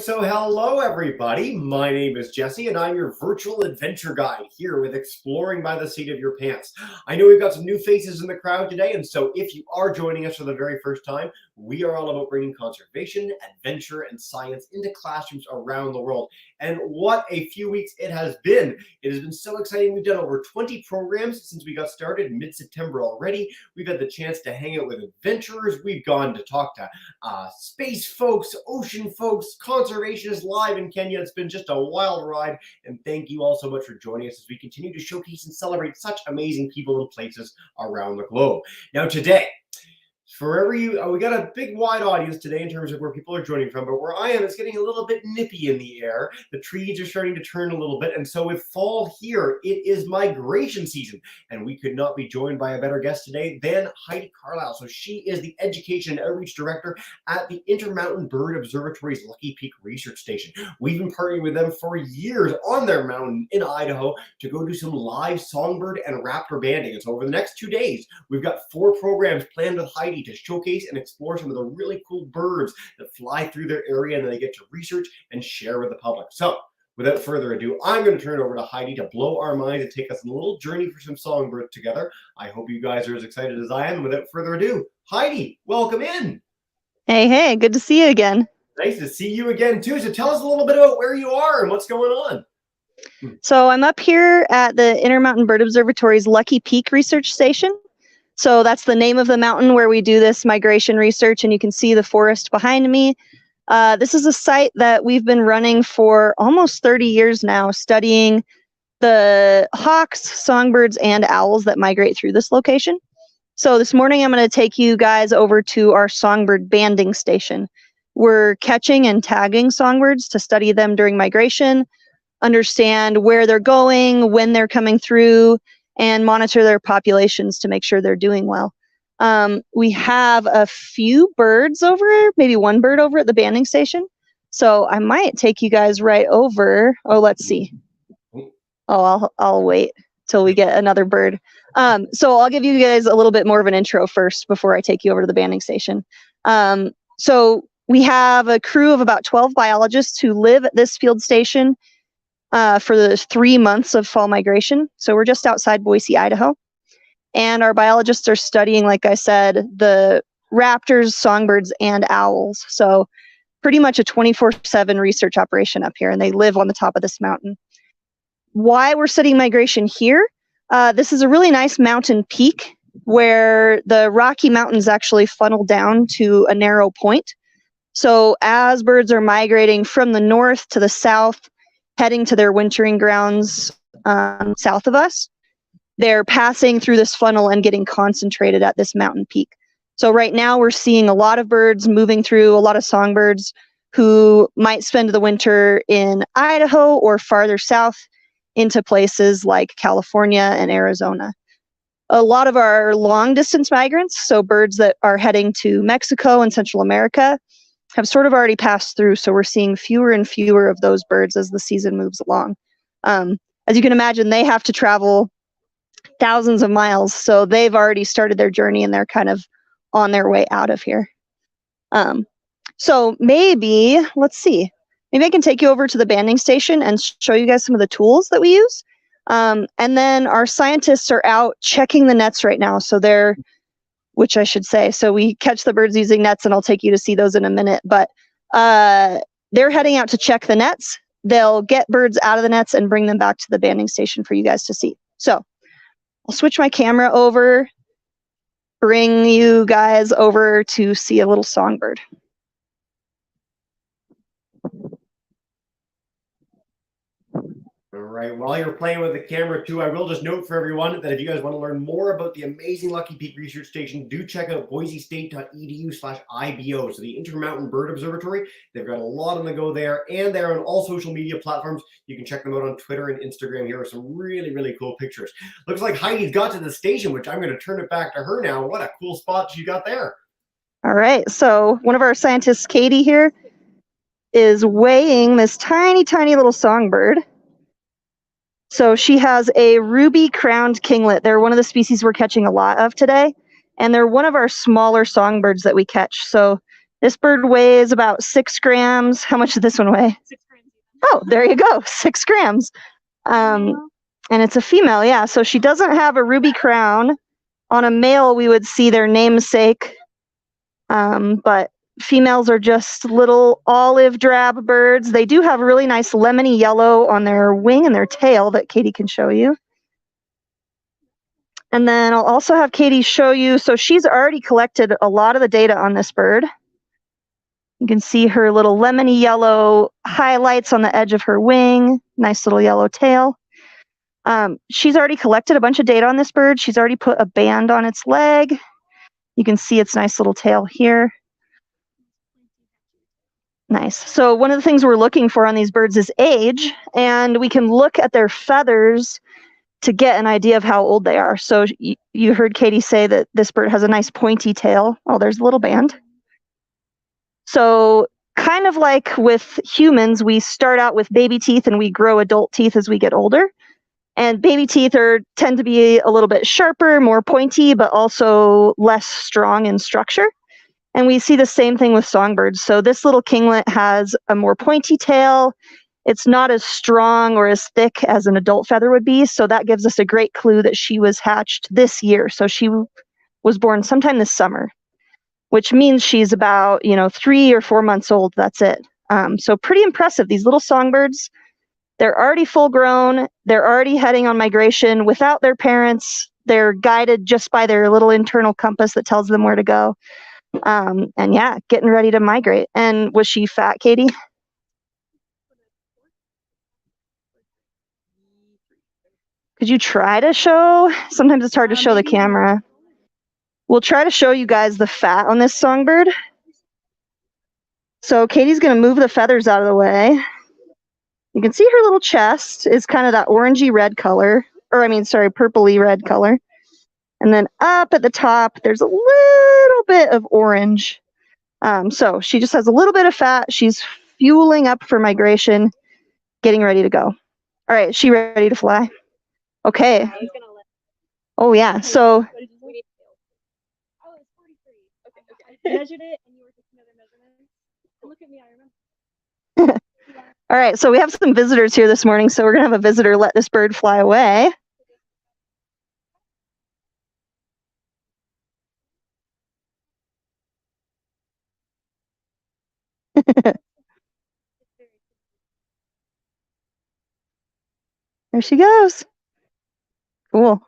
So hello everybody, my name is Jesse and I'm your virtual adventure guide here with Exploring by the Seat of Your Pants. I know we've got some new faces in the crowd today, and so if you are joining us for the very first time, we are all about bringing conservation, adventure, and science into classrooms around the world. And what a few weeks it has been. It has been so exciting. We've done over 20 programs since we got started mid-September already. We've had the chance to hang out with adventurers. We've gone to talk to space folks, ocean folks, conservationists live in Kenya. It's been just a wild ride, and thank you all so much for joining us as we continue to showcase and celebrate such amazing people and places around the globe. Now today, we got a big wide audience today in terms of where people are joining from, but where I am, it's getting a little bit nippy in the air. The trees are starting to turn a little bit, and so with fall here, it is migration season, and we could not be joined by a better guest today than Heidi Carlisle. So she is the Education and Outreach Director at the Intermountain Bird Observatory's Lucky Peak Research Station. We've been partnering with them for years on their mountain in Idaho to go do some live songbird and raptor banding. And so over the next 2 days, we've got 4 programs planned with Heidi to showcase and explore some of the really cool birds that fly through their area and they get to research and share with the public. So without further ado, I'm going to turn it over to Heidi to blow our minds and take us on a little journey for some songbirds together. I hope you guys are as excited as I am. Without further ado, Heidi, welcome in. Hey, good to see you again. Nice to see you again too. So tell us a little bit about where you are and what's going on. So I'm up here at the Intermountain Bird Observatory's Lucky Peak Research Station. So that's the name of the mountain where we do this migration research, and you can see the forest behind me. This is a site that we've been running for almost 30 years now, studying the hawks, songbirds, and owls that migrate through this location. So this morning I'm going to take you guys over to our songbird banding station. We're catching and tagging songbirds to study them during migration, understand where they're going, when they're coming through, and monitor their populations to make sure they're doing well. We have a few birds over, maybe one bird over at the banding station. So I might take you guys right over. Oh, let's see. Oh, I'll wait till we get another bird. So I'll give you guys a little bit more of an intro first before I take you over to the banding station. So we have a crew of about 12 biologists who live at this field station for the 3 months of fall migration. So we're just outside Boise, Idaho. And our biologists are studying, like I said, the raptors, songbirds, and owls. So pretty much a 24/7 research operation up here, and they live on the top of this mountain. Why we're studying migration here? This is a really nice mountain peak where the Rocky Mountains actually funnel down to a narrow point. So as birds are migrating from the north to the south, heading to their wintering grounds south of us, they're passing through this funnel and getting concentrated at this mountain peak. So right now we're seeing a lot of birds moving through, a lot of songbirds who might spend the winter in Idaho or farther south into places like California and Arizona. A lot of our long distance migrants, so birds that are heading to Mexico and Central America, have sort of already passed through, so we're seeing fewer and fewer of those birds as the season moves along. As you can imagine, they have to travel thousands of miles, so they've already started their journey and they're kind of on their way out of here. So maybe, let's see, maybe I can take you over to the banding station and show you guys some of the tools that we use. And then our scientists are out checking the nets right now, so so we catch the birds using nets, and I'll take you to see those in a minute, but they're heading out to check the nets. They'll get birds out of the nets and bring them back to the banding station for you guys to see. So I'll switch my camera over, bring you guys over to see a little songbird. All right, while you're playing with the camera too, I will just note for everyone that if you guys want to learn more about the amazing Lucky Peak Research Station, do check out boisestate.edu/IBO. So the Intermountain Bird Observatory, they've got a lot on the go there, and they're on all social media platforms. You can check them out on Twitter and Instagram. Here are some really, really cool pictures. Looks like Heidi's got to the station, which I'm going to turn it back to her now. What a cool spot she got there. All right, so one of our scientists, Katie here, is weighing this tiny, tiny little songbird. So she has a ruby-crowned kinglet. They're one of the species we're catching a lot of today, and they're one of our smaller songbirds that we catch. So This bird weighs about 6 grams. How much does this one weigh? 6 grams. Oh, there you go, 6 grams. And it's a female, yeah. So she doesn't have a ruby crown. On a male, we would see their namesake. But females are just little olive drab birds. They do have really nice lemony yellow on their wing and their tail that Katie can show you. And then I'll also have Katie show you. So she's already collected a lot of the data on this bird. You can see her little lemony yellow highlights on the edge of her wing. Nice little yellow tail. She's already collected a bunch of data on this bird. She's already put a band on its leg. You can see its nice little tail here. Nice. So one of the things we're looking for on these birds is age, and we can look at their feathers to get an idea of how old they are. So you heard Katie say that this bird has a nice pointy tail. Oh, there's a little band. So kind of like with humans, we start out with baby teeth and we grow adult teeth as we get older. And baby teeth tend to be a little bit sharper, more pointy, but also less strong in structure. And we see the same thing with songbirds. So this little kinglet has a more pointy tail. It's not as strong or as thick as an adult feather would be. So that gives us a great clue that she was hatched this year. So she was born sometime this summer, which means she's about 3 or 4 months old. That's it. So pretty impressive. These little songbirds, they're already full grown. They're already heading on migration without their parents. They're guided just by their little internal compass that tells them where to go. And yeah, getting ready to migrate. And was she fat, Katie? Could you try to show? Sometimes it's hard to show the camera. We'll try to show you guys the fat on this songbird. So Katie's going to move the feathers out of the way. You can see her little chest is kind of that orangey red color, purpley red color. And then up at the top, there's a little bit of orange. So she just has a little bit of fat. She's fueling up for migration, getting ready to go. All right, is she ready to fly? Okay. Oh, yeah. So I measured it and you were taking other measurements. And look at me, I remember. all right, so we have some visitors here this morning, so we're going to have a visitor let this bird fly away. There she goes. Cool.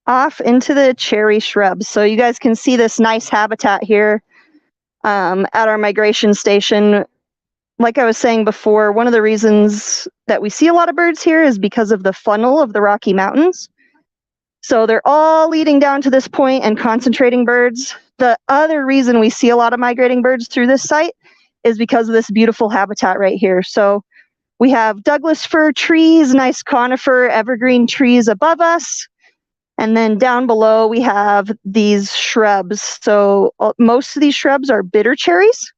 Off into the cherry shrubs. So you guys can see this nice habitat here at our migration station. Like I was saying before, one of the reasons that we see a lot of birds here is because of the funnel of the Rocky Mountains. So they're all leading down to this point and concentrating birds. The other reason we see a lot of migrating birds through this site is because of this beautiful habitat right here. So we have Douglas fir trees, nice conifer evergreen trees above us. And then down below, we have these shrubs. So most of these shrubs are bitter cherries.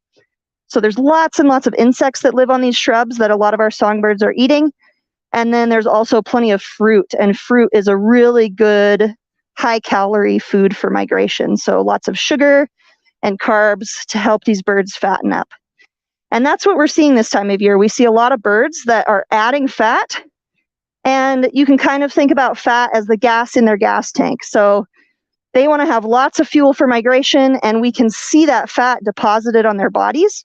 So there's lots and lots of insects that live on these shrubs that a lot of our songbirds are eating. And then there's also plenty of fruit. And fruit is a really good high-calorie food for migration. So lots of sugar and carbs to help these birds fatten up. And that's what we're seeing this time of year. We see a lot of birds that are adding fat. And you can kind of think about fat as the gas in their gas tank. So they want to have lots of fuel for migration, and we can see that fat deposited on their bodies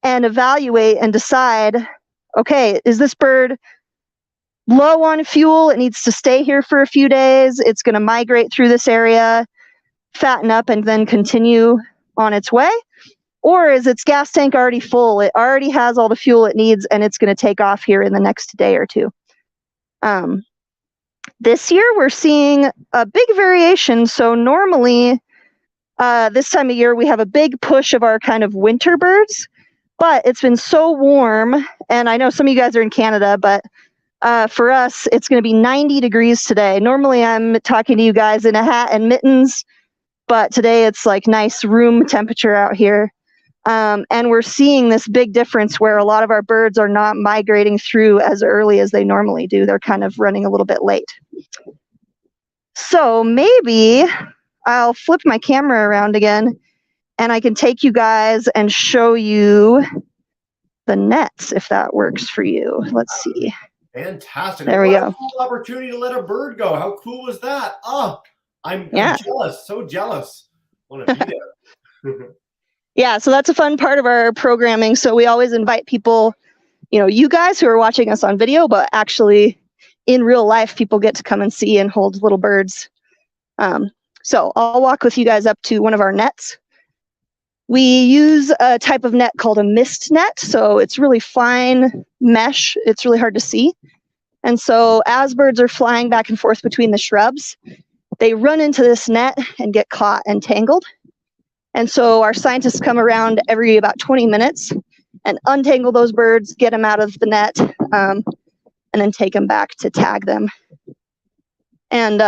and evaluate and decide, okay, is this bird low on fuel? It needs to stay here for a few days. It's going to migrate through this area, fatten up, and then continue on its way. Or is its gas tank already full? It already has all the fuel it needs, and it's going to take off here in the next day or two. This year, we're seeing a big variation. So normally, this time of year, we have a big push of our kind of winter birds. But it's been so warm, and I know some of you guys are in Canada, but for us, it's going to be 90 degrees today. Normally, I'm talking to you guys in a hat and mittens, but today it's like nice room temperature out here. And we're seeing this big difference where a lot of our birds are not migrating through as early as they normally do. They're kind of running a little bit late. So maybe I'll flip my camera around again and I can take you guys and show you the nets if that works for you. Let's see. Fantastic. There we What go. a cool opportunity to let a bird go. How cool was that? Oh, I'm jealous. So jealous. I want to be there. Yeah, so that's a fun part of our programming. So we always invite people, you guys who are watching us on video, but actually in real life, people get to come and see and hold little birds. So I'll walk with you guys up to one of our nets. We use a type of net called a mist net. So it's really fine mesh. It's really hard to see. And so as birds are flying back and forth between the shrubs, they run into this net and get caught and tangled. And so our scientists come around every about 20 minutes and untangle those birds, get them out of the net, and then take them back to tag them. And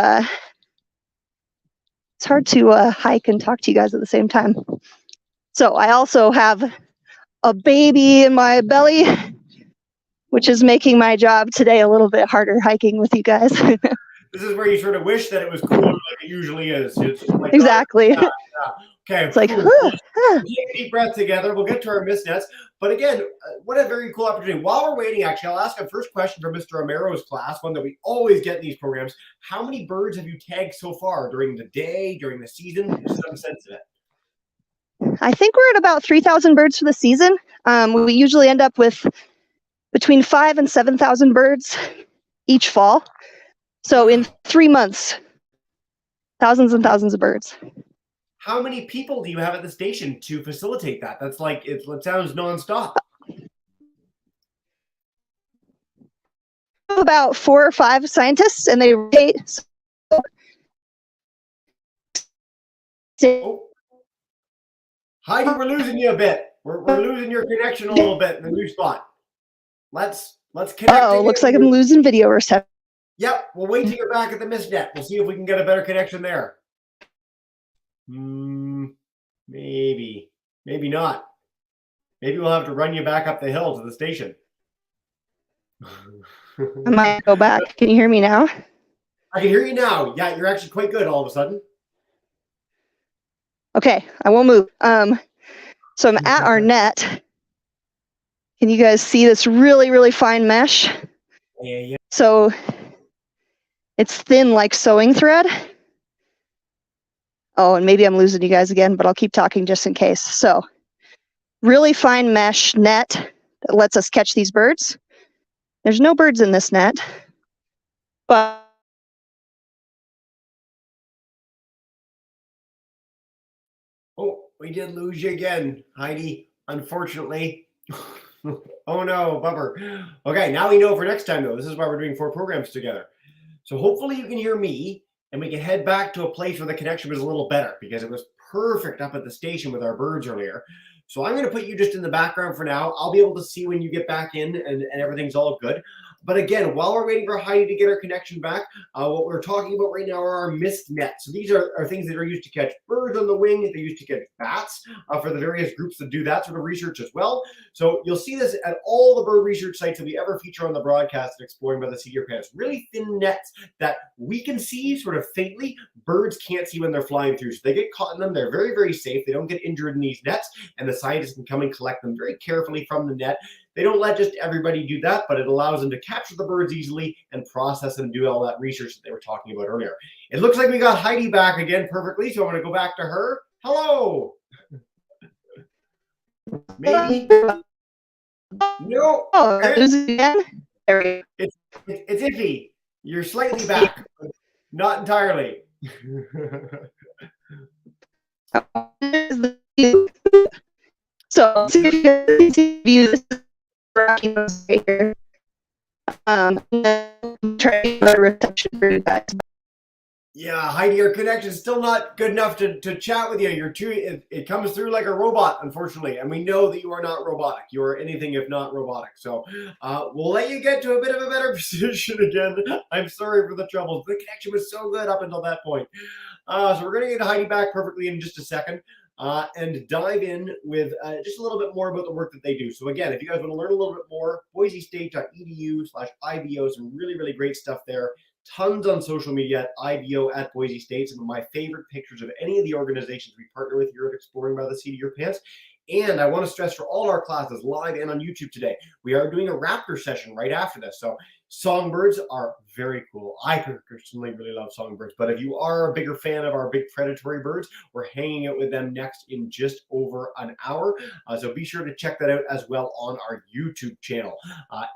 it's hard to hike and talk to you guys at the same time. So I also have a baby in my belly, which is making my job today a little bit harder hiking with you guys. This is where you sort of wish that it was cooler like it usually is. It's like, exactly. Oh, yeah. Okay, it's like, cool. Take a deep breath together. We'll get to our mist nets. But again, what a very cool opportunity. While we're waiting, actually, I'll ask a first question from Mr. Romero's class, one that we always get in these programs. How many birds have you tagged so far during the day, during the season? Just some sense of it. I think we're at about 3,000 birds for the season. We usually end up with between 5,000 and 7,000 birds each fall. So in 3 months, thousands and thousands of birds. How many people do you have at the station to facilitate that? That's like, it sounds nonstop. About 4 or 5 scientists, and they rotate. Oh. Heidi, we're losing you a bit. We're losing your connection a little bit in the new spot. Let's connect. Oh, looks like I'm losing video reception. Yep, we'll wait till you're back at the mist net. We'll see if we can get a better connection there. Maybe not. Maybe we'll have to run you back up the hill to the station. I might go back. Can you hear me now? I can hear you now. Yeah, you're actually quite good all of a sudden. Okay, I won't move. So I'm at our net. Can you guys see this really, really fine mesh? Yeah. So it's thin like sewing thread. Oh, and maybe I'm losing you guys again, but I'll keep talking just in case. So really fine mesh net that lets us catch these birds. There's no birds in this net, but oh, we did lose you again, Heidi, unfortunately. Oh no, bummer. Okay, now we know for next time though. This is why we're doing 4 programs together. So hopefully you can hear me and we can head back to a place where the connection was a little better because it was perfect up at the station with our birds earlier. So I'm going to put you just in the background for now. I'll be able to see when you get back in and everything's all good. But again, while we're waiting for Heidi to get her connection back, what we're talking about right now are our mist nets. So these are things that are used to catch birds on the wing. They're used to catch bats for the various groups that do that sort of research as well. So you'll see this at all the bird research sites that we ever feature on the broadcast at Exploring by the Seat of Your Pants. Really thin nets that we can see sort of faintly. Birds can't see when they're flying through. So they get caught in them. They're very, very safe. They don't get injured in these nets. And the scientists can come and collect them very carefully from the net. They don't let just everybody do that, but it allows them to capture the birds easily and process and do all that research that they were talking about earlier. It looks like we got Heidi back again perfectly, so I'm going to go back to her. Hello. Maybe. No. oh, again. It's iffy. You're slightly back, but not entirely. So see if you can view this right here. Try another reception for you guys. Yeah, Heidi, your connection is still not good enough to chat with you. You're too. It comes through like a robot, unfortunately, and we know that you are not robotic. You are anything if not robotic. So we'll let you get to a bit of a better position again. I'm sorry for the trouble. The connection was so good up until that point. So we're going to get Heidi back perfectly in just a second. And dive in with just a little bit more about the work that they do. So again, if you guys want to learn a little bit more, boisestate.edu/IBO, some really, really great stuff there tons on social media at IBO at Boise State. Some of my favorite pictures of any of the organizations we partner with here at Exploring by the Seat of Your Pants. And I want to stress for all our classes live and on YouTube today, we are doing a raptor session right after this. So songbirds are very cool. I personally really love songbirds, but if you are a bigger fan of our big predatory birds, we're hanging out with them next in just over an hour. So be sure to check that out as well on our YouTube channel.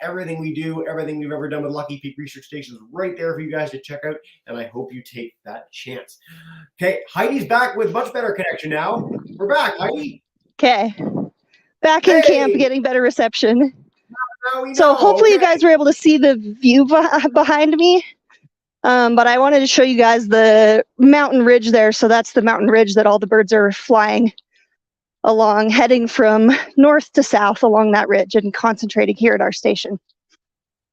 Everything we do, everything we've ever done with Lucky Peak Research Station is right there for you guys to check out, and I hope you take that chance. Okay, Heidi's back with much better connection now. We're back, Heidi. Okay, back in camp, getting better reception. So hopefully you guys were able to see the view behind me. But I wanted to show you guys the mountain ridge there. So that's the mountain ridge that all the birds are flying along, heading from north to south along that ridge and concentrating here at our station.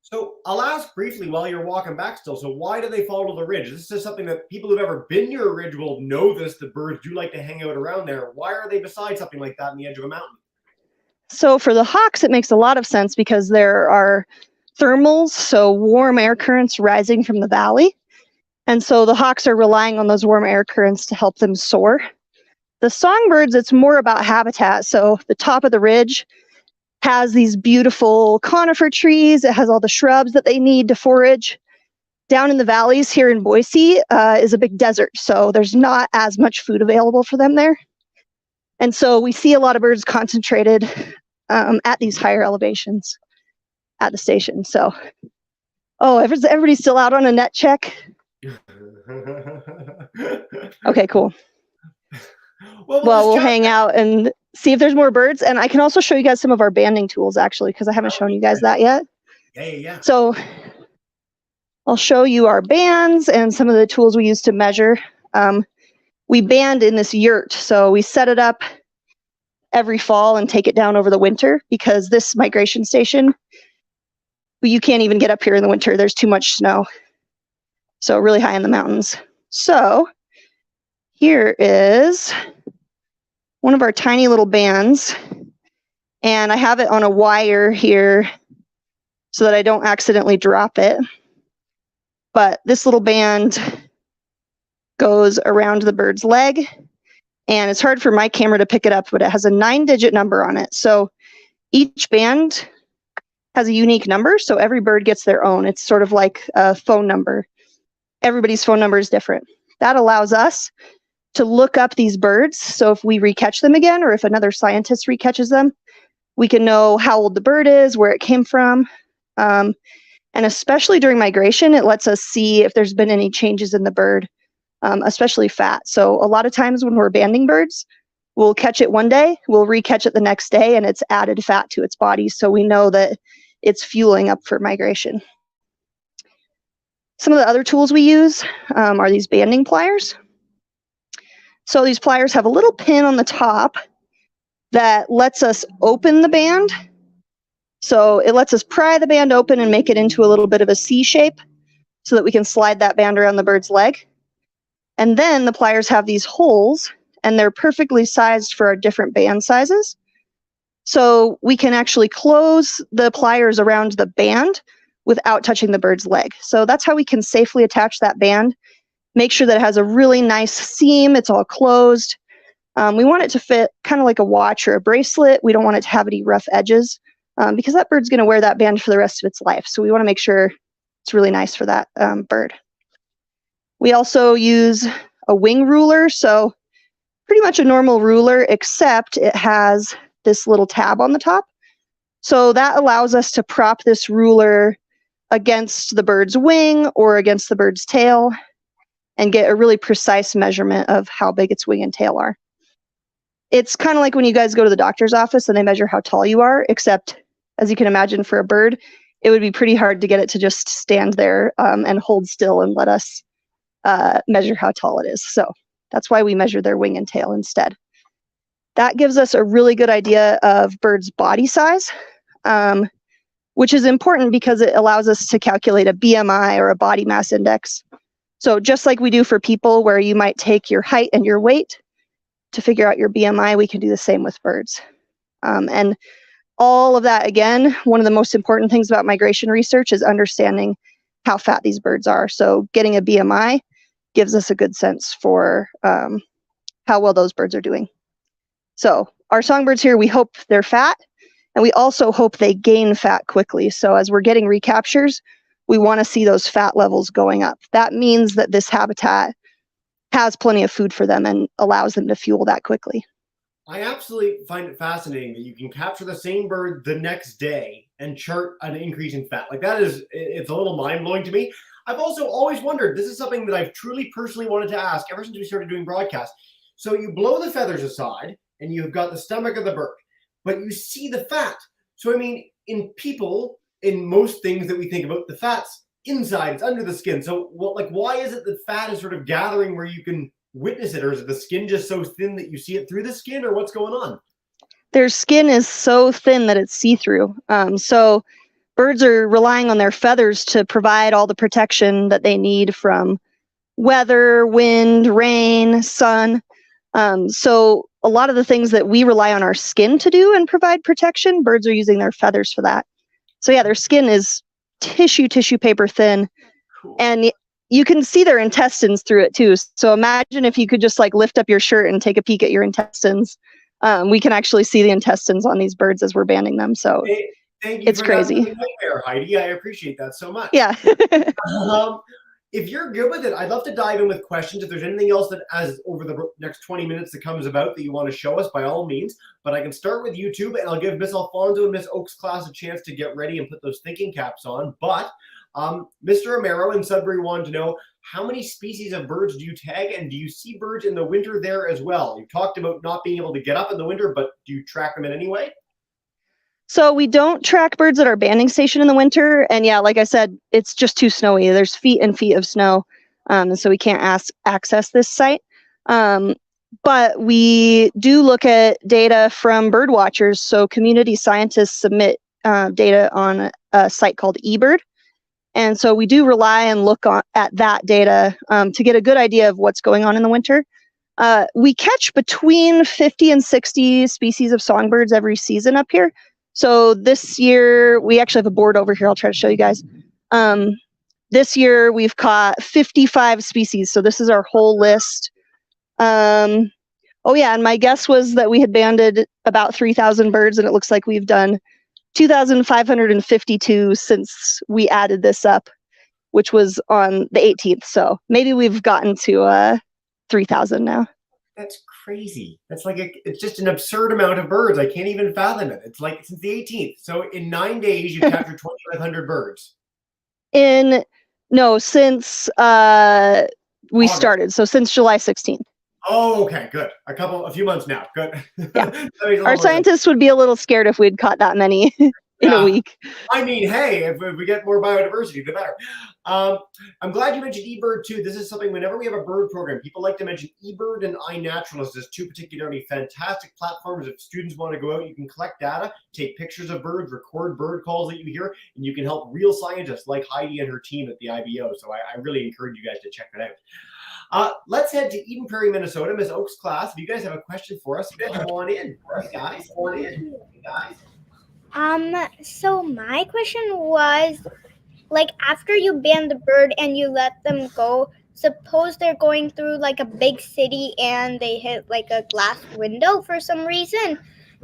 So I'll ask briefly while you're walking back still, so why do they follow the ridge? This is something that people who've ever been near a ridge will know this. The birds do like to hang out around there. Why are they beside something like that on the edge of a mountain? So for the hawks, it makes a lot of sense because there are thermals, so warm air currents rising from the valley. And so the hawks are relying on those warm air currents to help them soar. The songbirds, it's more about habitat. So the top of the ridge has these beautiful conifer trees. It has all the shrubs that they need to forage. Down in the valleys here in Boise is a big desert, so there's not as much food available for them there. And so we see a lot of birds concentrated at these higher elevations at the station. So, oh, everybody's still out on a net check? Okay, cool. Well, we'll hang out and see if there's more birds. And I can also show you guys some of our banding tools, actually, because I haven't shown you guys that yet. Yeah. So I'll show you our bands and some of the tools we use to measure. We band in this yurt, so we set it up every fall and take it down over the winter because this migration station, you can't even get up here in the winter. There's too much snow. So really high in the mountains. So here is one of our tiny little bands, and I have it on a wire here so that I don't accidentally drop it. But this little band goes around the bird's leg, and it's hard for my camera to pick it up, but it has a 9-digit number on it. So each band has a unique number, so every bird gets their own. It's sort of like a phone number. Everybody's phone number is different. That allows us to look up these birds. So if we recatch them again, or if another scientist recatches them, we can know how old the bird is, where it came from. And especially during migration, it lets us see if there's been any changes in the bird, especially fat. So a lot of times when we're banding birds, we'll catch it one day, we'll recatch it the next day, and it's added fat to its body. So we know that it's fueling up for migration. Some of the other tools we use are these banding pliers. So these pliers have a little pin on the top that lets us open the band. So it lets us pry the band open and make it into a little bit of a C shape so that we can slide that band around the bird's leg. And then the pliers have these holes, and they're perfectly sized for our different band sizes. So we can actually close the pliers around the band without touching the bird's leg. So that's how we can safely attach that band. Make sure that it has a really nice seam, it's all closed. We want it to fit kind of like a watch or a bracelet. We don't want it to have any rough edges because that bird's going to wear that band for the rest of its life. So we want to make sure it's really nice for that bird. We also use a wing ruler, so pretty much a normal ruler, except it has this little tab on the top. So that allows us to prop this ruler against the bird's wing or against the bird's tail and get a really precise measurement of how big its wing and tail are. It's kind of like when you guys go to the doctor's office and they measure how tall you are, except as you can imagine for a bird, it would be pretty hard to get it to just stand there and hold still and let us measure how tall it is. So that's why we measure their wing and tail instead. That gives us a really good idea of birds' body size, which is important because it allows us to calculate a BMI or a body mass index. So just like we do for people where you might take your height and your weight to figure out your BMI, we can do the same with birds. And all of that, again, one of the most important things about migration research is understanding how fat these birds are. So getting a BMI gives us a good sense for how well those birds are doing. So our songbirds here, we hope they're fat, and we also hope they gain fat quickly. So as we're getting recaptures, we want to see those fat levels going up. That means that this habitat has plenty of food for them and allows them to fuel that quickly. I absolutely find it fascinating that you can capture the same bird the next day and chart an increase in fat. Like that is, it's a little mind-blowing to me. I've also always wondered, this is something that I've truly personally wanted to ask ever since we started doing broadcasts. So you blow the feathers aside and you've got the stomach of the bird, but you see the fat. So I mean, in people, in most things that we think about, the fat's inside, it's under the skin. So why is it that fat is sort of gathering where you can witness it, or is the skin just so thin that you see it through the skin, or what's going on? Their skin is so thin that it's see-through. So birds are relying on their feathers to provide all the protection that they need from weather, wind, rain, sun. So a lot of the things that we rely on our skin to do and provide protection, birds are using their feathers for that. So yeah, their skin is tissue paper thin. Cool. And you can see their intestines through it too. So imagine if you could just like lift up your shirt and take a peek at your intestines. We can actually see the intestines on these birds as we're banding them. So thank you it's for crazy. That nightmare, Heidi. I appreciate that so much. Yeah. If you're good with it, I'd love to dive in with questions. If there's anything else that, as over the next 20 minutes that comes about that you want to show us, by all means. But I can start with YouTube, and I'll give Miss Alfonso and Miss Oaks class a chance to get ready and put those thinking caps on. But Mr. Romero in Sudbury wanted to know, how many species of birds do you tag, and do you see birds in the winter there as well? You talked about not being able to get up in the winter, but do you track them in any way? So we don't track birds at our banding station in the winter. And yeah, like I said, it's just too snowy. There's feet and feet of snow. And so we can't access this site. But we do look at data from bird watchers. So community scientists submit data on a site called eBird. And so we do rely and look at that data to get a good idea of what's going on in the winter. We catch between 50 and 60 species of songbirds every season up here. So this year, we actually have a board over here. I'll try to show you guys. This year, we've caught 55 species. So this is our whole list. Oh yeah, and my guess was that we had banded about 3,000 birds, and it looks like we've done 2,552 since we added this up, which was on the 18th. So maybe we've gotten to 3,000 now. That's crazy. That's it's just an absurd amount of birds. I can't even fathom it. It's like since the 18th. So in 9 days, you captured 2,500 birds. Since we started. So since July 16th. Oh, okay, good. A few months now. Good. Yeah. Our scientists would be a little scared if we'd caught that many in a week. I mean, hey, if we get more biodiversity, the better. I'm glad you mentioned eBird too. This is something whenever we have a bird program, people like to mention eBird and iNaturalist as two particularly fantastic platforms. If students want to go out, you can collect data, take pictures of birds, record bird calls that you hear, and you can help real scientists like Heidi and her team at the IBO. So I really encourage you guys to check that out. Let's head to Eden Prairie, Minnesota. Ms. Oaks class, if you guys have a question for us, you guys go on in. So my question was, like, after you ban the bird and you let them go, suppose they're going through like a big city and they hit like a glass window for some reason.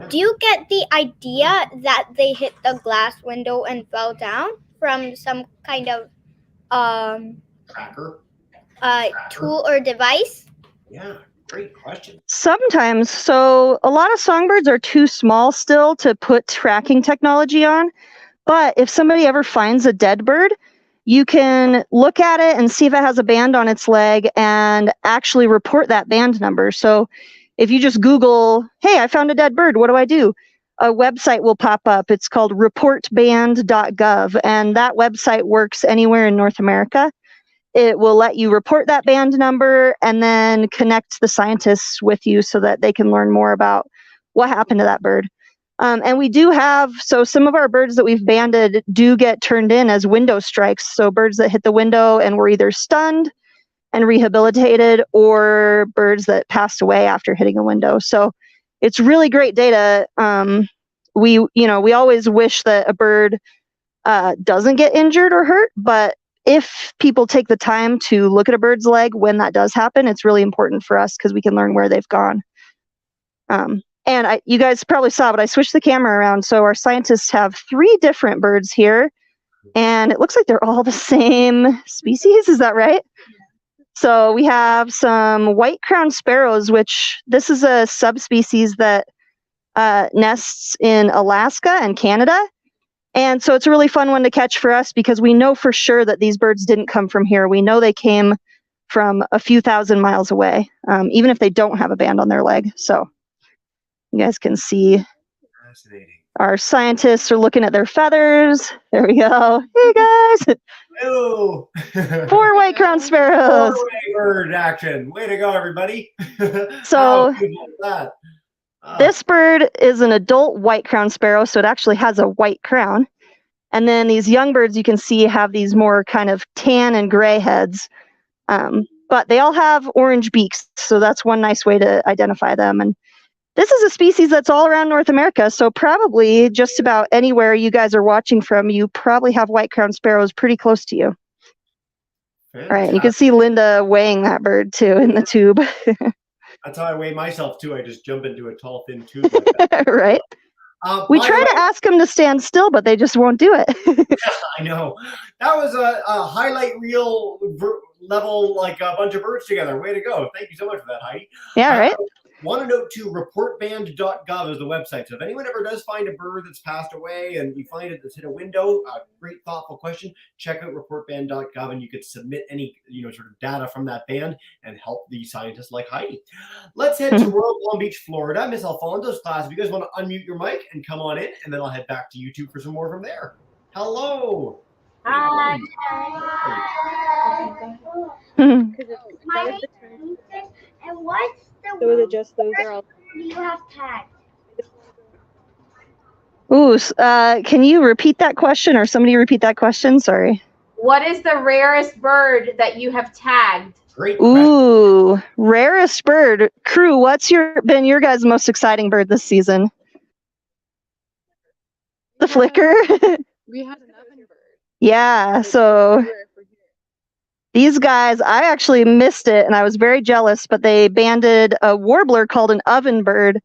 Do you get the idea that they hit the glass window and fell down from some kind of Tracker? Tool or device? Yeah, great question. Sometimes. So a lot of songbirds are too small still to put tracking technology on. But if somebody ever finds a dead bird, you can look at it and see if it has a band on its leg and actually report that band number. So if you just Google, hey, I found a dead bird, what do I do? A website will pop up. It's called reportband.gov, and that website works anywhere in North America. It will let you report that band number and then connect the scientists with you so that they can learn more about what happened to that bird. And we do have, so some of our birds that we've banded do get turned in as window strikes. So birds that hit the window and were either stunned and rehabilitated, or birds that passed away after hitting a window. So it's really great data. We always wish that a bird doesn't get injured or hurt, but if people take the time to look at a bird's leg when that does happen, it's really important for us because we can learn where they've gone. And you guys probably saw, but I switched the camera around. So our scientists have 3 different birds here, and it looks like they're all the same species. Is that right? So we have some white-crowned sparrows, which this is a subspecies that nests in Alaska and Canada. And so it's a really fun one to catch for us because we know for sure that these birds didn't come from here. We know they came from a few thousand miles away, even if they don't have a band on their leg. So you guys can see our scientists are looking at their feathers. There we go. Hey, guys. Hello. 4 white-crowned sparrows. 4 bird action. Way to go, everybody. So How beautiful is that? this bird is an adult white-crowned sparrow, so it actually has a white crown. And then these young birds, you can see, have these more kind of tan and gray heads. But they all have orange beaks, so that's one nice way to identify them. And this is a species that's all around North America, so probably just about anywhere you guys are watching from, you probably have white-crowned sparrows pretty close to you. Fantastic. All right, you can see Linda weighing that bird too in the tube. That's how I weigh myself too. I just jump into a tall, thin tube. Like that. Right? We By try the to way- ask them to stand still, but they just won't do it. I know. That was a highlight reel level, like a bunch of birds together. Way to go. Thank you so much for that, Heidi. Yeah, right? Want to note too, reportband.gov is the website. So if anyone ever does find a bird that's passed away and you find it that's in a window, a great thoughtful question, check out reportband.gov and you could submit any sort of data from that band and help the scientists like Heidi. Let's head to Royal Palm Beach, Florida. Miss Alfonso's class, if you guys want to unmute your mic and come on in, and then I'll head back to YouTube for some more from there. Hello. Hi. My name is Ethan, and what's the So is it word just those are all? you have tagged? Ooh, can you repeat that question, or somebody repeat that question? Sorry. What is the rarest bird that you have tagged? Great question. Ooh, rarest bird. Crew, what's been your guys' most exciting bird this season? The flicker? We had an oven bird. Yeah, so these guys, I actually missed it and I was very jealous, but they banded a warbler called an oven bird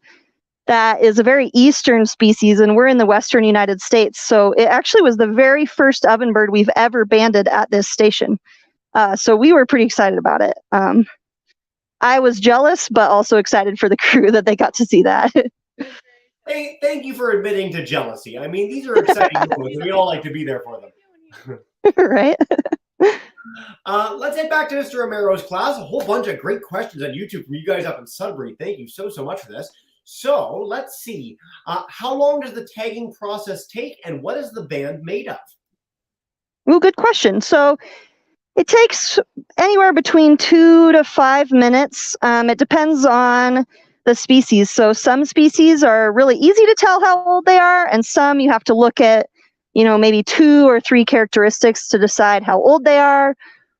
that is a very eastern species, and we're in the western United States. So it actually was the very first oven bird we've ever banded at this station. So we were pretty excited about it. I was jealous, but also excited for the crew that they got to see that. Hey, thank you for admitting to jealousy. I mean, these are exciting moments, and we all like to be there for them. Right? Let's head back to Mr. Romero's class. A whole bunch of great questions on YouTube from you guys up in Sudbury. Thank you so much for this. So let's see. How long does the tagging process take, and what is the band made of? Well, good question. So it takes anywhere between 2 to 5 minutes. It depends on the species. So some species are really easy to tell how old they are, and some you have to look at, maybe 2 or 3 characteristics to decide how old they are,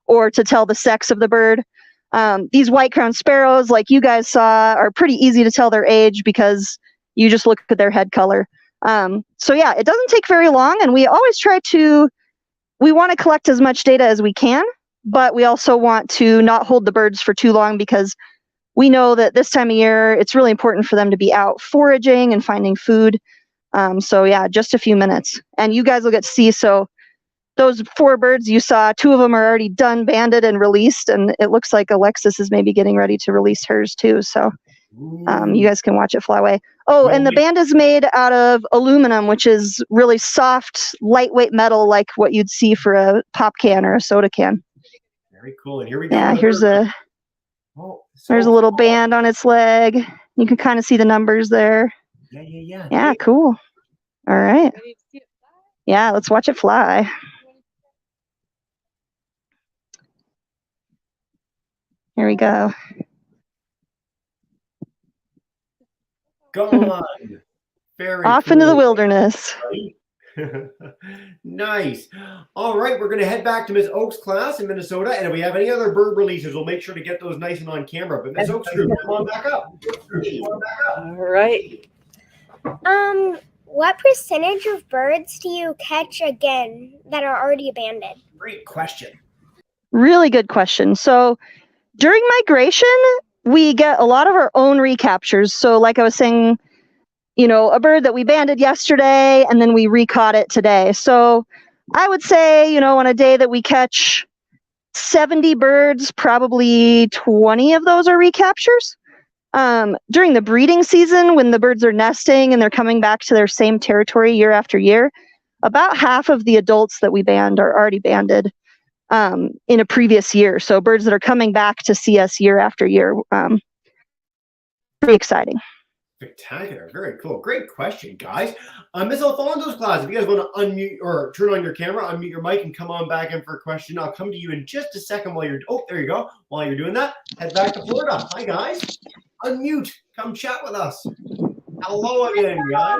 or to tell the sex of the bird. These white-crowned sparrows, like you guys saw, are pretty easy to tell their age because you just look at their head color. So yeah, it doesn't take very long, and we always we want to collect as much data as we can, but we also want to not hold the birds for too long because we know that this time of year, it's really important for them to be out foraging and finding food. So yeah, just a few minutes. And you guys will get to see, so those 4 birds you saw, 2 of them are already done, banded, and released, and it looks like Alexis is maybe getting ready to release hers too, so you guys can watch it fly away. Oh, and the band is made out of aluminum, which is really soft, lightweight metal, like what you'd see for a pop can or a soda can. Very cool. And here we go. Yeah, there's a little band on its leg. You can kind of see the numbers there. Yeah. Yeah, cool. All right. Yeah, let's watch it fly. Here we go. Gone. Very Off into the cool. wilderness. Nice. All right, we're going to head back to Miss Oak's class in Minnesota, and if we have any other bird releases, we'll make sure to get those nice and on camera. But Miss Oak's, come on back up. All right. what percentage of birds do you catch again that are already abandoned? Great question. Really good question. So during migration, we get a lot of our own recaptures. So like I was saying, a bird that we banded yesterday and then we recaught it today. So I would say, on a day that we catch 70 birds, probably 20 of those are recaptures. During the breeding season, when the birds are nesting and they're coming back to their same territory year after year, about half of the adults that we band are already banded in a previous year. So birds that are coming back to see us year after year. Pretty exciting. Spectacular. Very cool. Great question, guys. Miss Alfonso's class, if you guys want to unmute or turn on your camera, unmute your mic and come on back in for a question. I'll come to you in just a second while you're, there you go. While you're doing that, head back to Florida. Hi, guys. Unmute. Come chat with us. Hello again, guys.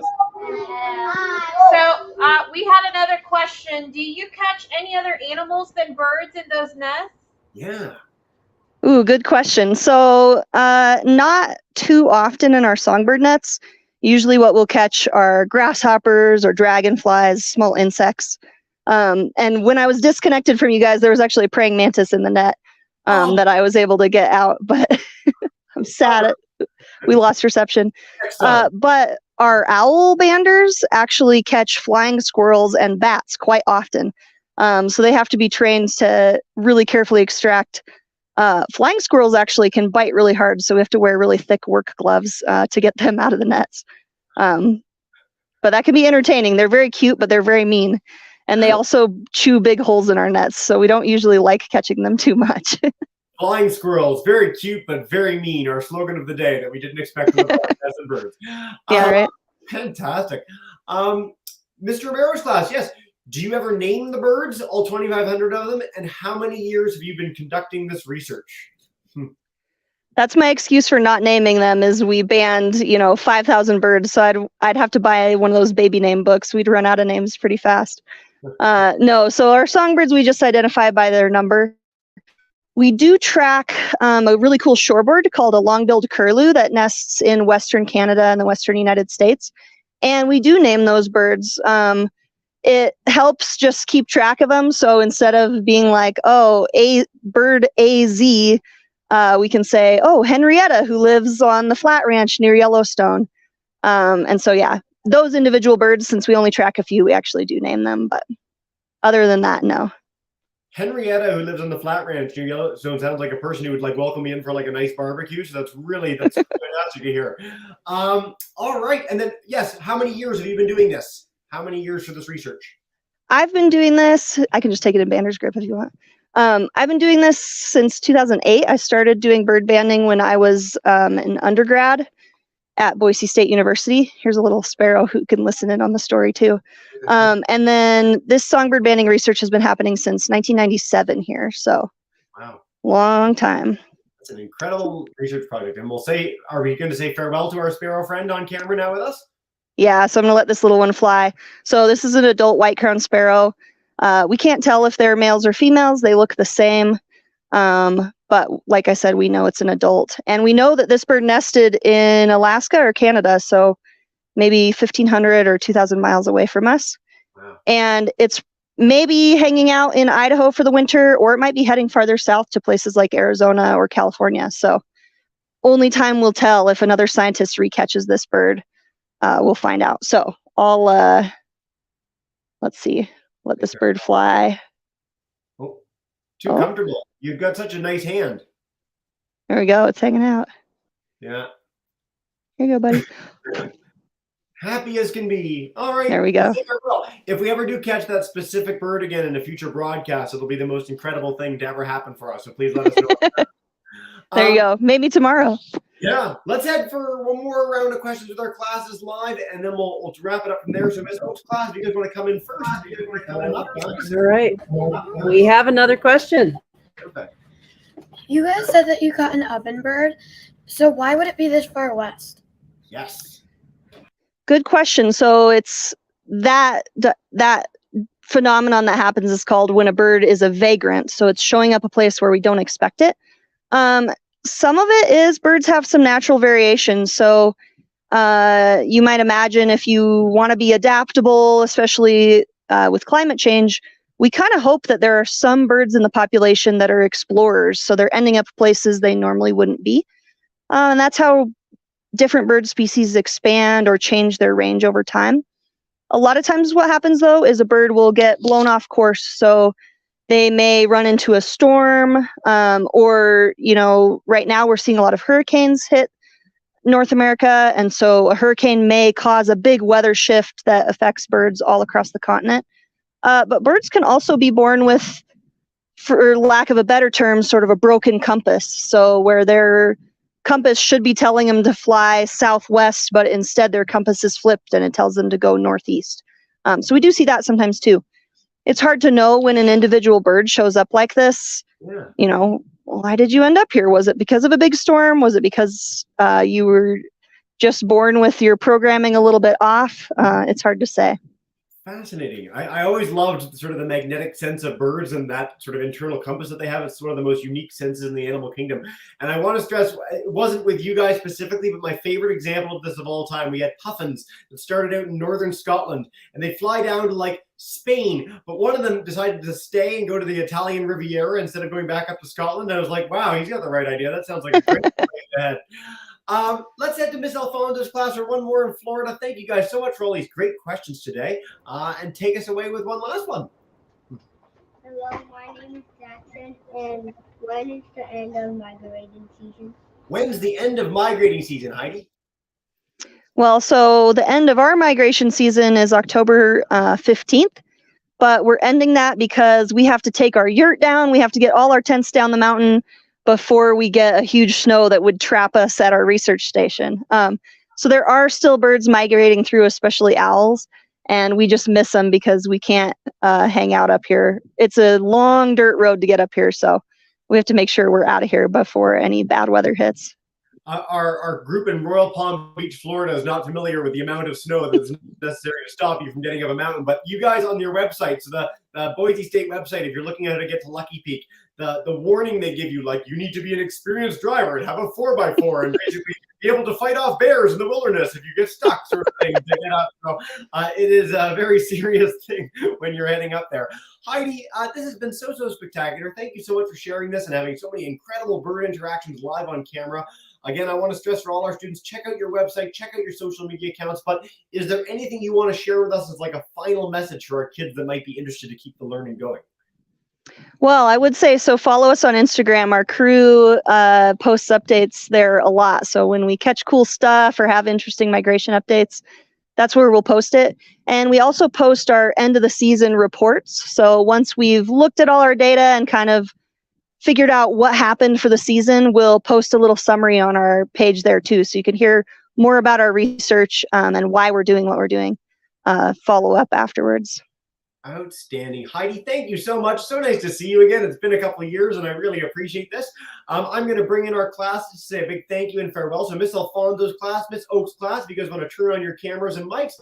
So we had another question. Do you catch any other animals than birds in those nests? Yeah. Ooh, good question. So not too often in our songbird nets. Usually what we'll catch are grasshoppers or dragonflies, small insects. And when I was disconnected from you guys, there was actually a praying mantis in the net that I was able to get out, but I'm sad we lost reception. But our owl banders actually catch flying squirrels and bats quite often. So they have to be trained to really carefully extract. Flying squirrels actually can bite really hard, so we have to wear really thick work gloves to get them out of the nets. But that can be entertaining. They're very cute, but they're very mean. And they also chew big holes in our nets, so we don't usually like catching them too much. Flying squirrels, very cute, but very mean. Our slogan of the day that we didn't expect from the podcast and birds. Yeah, right. Fantastic. Mr. Romero's class, yes. Do you ever name the birds, all 2,500 of them? And how many years have you been conducting this research? That's my excuse for not naming them is we banned, 5,000 birds. So I'd have to buy one of those baby name books. We'd run out of names pretty fast. No, so our songbirds, we just identify by their number. We do track a really cool shorebird called a long-billed curlew that nests in Western Canada and the Western United States. And we do name those birds. It helps just keep track of them. So instead of being like, bird AZ, we can say, Henrietta, who lives on the Flat Ranch near Yellowstone. And so, yeah, those individual birds, since we only track a few, we actually do name them. But other than that, no. Henrietta, who lives on the Flat Ranch near Yellowstone, sounds like a person who would welcome me in for a nice barbecue. So that's fantastic to hear. All right. And then, yes, how many years have you been doing this? How many years for this research? I've been doing this. I can just take it in bander's grip if you want. I've been doing this since 2008. I started doing bird banding when I was an undergrad at Boise State University. Here's a little sparrow who can listen in on the story too. And then this songbird banding research has been happening since 1997 here. So, wow, long time. That's an incredible research project. And are we going to say farewell to our sparrow friend on camera now with us? Yeah, so I'm going to let this little one fly. So this is an adult white-crowned sparrow. We can't tell if they're males or females. They look the same. But like I said, we know it's an adult. And we know that this bird nested in Alaska or Canada, so maybe 1,500 or 2,000 miles away from us. Wow. And it's maybe hanging out in Idaho for the winter, or it might be heading farther south to places like Arizona or California. So only time will tell if another scientist recatches this bird. We'll find out. So I'll, let's see, let this bird fly. Oh, too comfortable. You've got such a nice hand. There we go. It's hanging out. Yeah. Here you go, buddy. Happy as can be. All right. There we go. If we ever do catch that specific bird again in a future broadcast, it'll be the most incredible thing to ever happen for us. So please let us know. There you go. Maybe tomorrow. Yeah, let's head for one more round of questions with our classes live, and then we'll wrap it up from there. So, Miss Oak's class, if you guys want to come in first, All right. We have another question. Perfect. You guys said that you got an ovenbird, so why would it be this far west? Yes. Good question. So it's that phenomenon that happens is called when a bird is a vagrant. So it's showing up a place where we don't expect it. Some of it is birds have some natural variation. So You might imagine if you want to be adaptable, especially with climate change, we kind of hope that there are some birds in the population that are explorers. So they're ending up places they normally wouldn't be. And that's how different bird species expand or change their range over time. A lot of times what happens, though, is a bird will get blown off course. So they may run into a storm, or, right now we're seeing a lot of hurricanes hit North America. And so a hurricane may cause a big weather shift that affects birds all across the continent. But birds can also be born with, for lack of a better term, sort of a broken compass. So where their compass should be telling them to fly southwest, but instead their compass is flipped and it tells them to go northeast. So we do see that sometimes too. It's hard to know when an individual bird shows up like this. Yeah. Why did you end up here? Was it because of a big storm? Was it because you were just born with your programming a little bit off? It's hard to say. Fascinating. I always loved sort of the magnetic sense of birds and that sort of internal compass that they have. It's one of the most unique senses in the animal kingdom. And I want to stress, it wasn't with you guys specifically, but my favorite example of this of all time, we had puffins that started out in northern Scotland, and they fly down to like Spain, but one of them decided to stay and go to the Italian Riviera instead of going back up to Scotland. I was like, wow, he's got the right idea. That sounds like a great way ahead. Let's head to Miss Alfonso's class, or one more in Florida. Thank you guys so much for all these great questions today, and take us away with one last one. Hello, my name is Jackson, and when is the end of migrating season? When's the end of migrating season, Heidi? Well, so the end of our migration season is October 15th, but we're ending that because we have to take our yurt down. We have to get all our tents down the mountain before we get a huge snow that would trap us at our research station. So there are still birds migrating through, especially owls, and we just miss them because we can't hang out up here. It's a long dirt road to get up here, so we have to make sure we're out of here before any bad weather hits. Our group in Royal Palm Beach, Florida is not familiar with the amount of snow that's necessary to stop you from getting up a mountain. But you guys on your website, so the Boise State website, if you're looking at how to get to Lucky Peak, the warning they give you, like, you need to be an experienced driver and have a 4x4 and basically be able to fight off bears in the wilderness if you get stuck, sort of thing, to get up. So it is a very serious thing when you're heading up there. Heidi, this has been so spectacular. Thank you so much for sharing this and having so many incredible bird interactions live on camera. Again, I want to stress for all our students, check out your website, check out your social media accounts. But is there anything you want to share with us as like a final message for our kids that might be interested to keep the learning going? Well, I would say, so follow us on Instagram. Our crew posts updates there a lot. So when we catch cool stuff or have interesting migration updates, that's where we'll post it. And we also post our end of the season reports. So once we've looked at all our data and kind of figured out what happened for the season, we'll post a little summary on our page there too. So you can hear more about our research and why we're doing what we're doing. Follow up afterwards. Outstanding. Heidi, thank you so much. So nice to see you again. It's been a couple of years and I really appreciate this. I'm going to bring in our class to say a big thank you and farewell. So Miss Alfonso's class, Miss Oak's class, if you guys want to turn on your cameras and mics,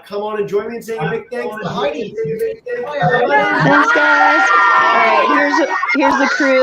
come on and join me in saying a big thanks to Heidi. Thanks, guys. All right, here's the crew.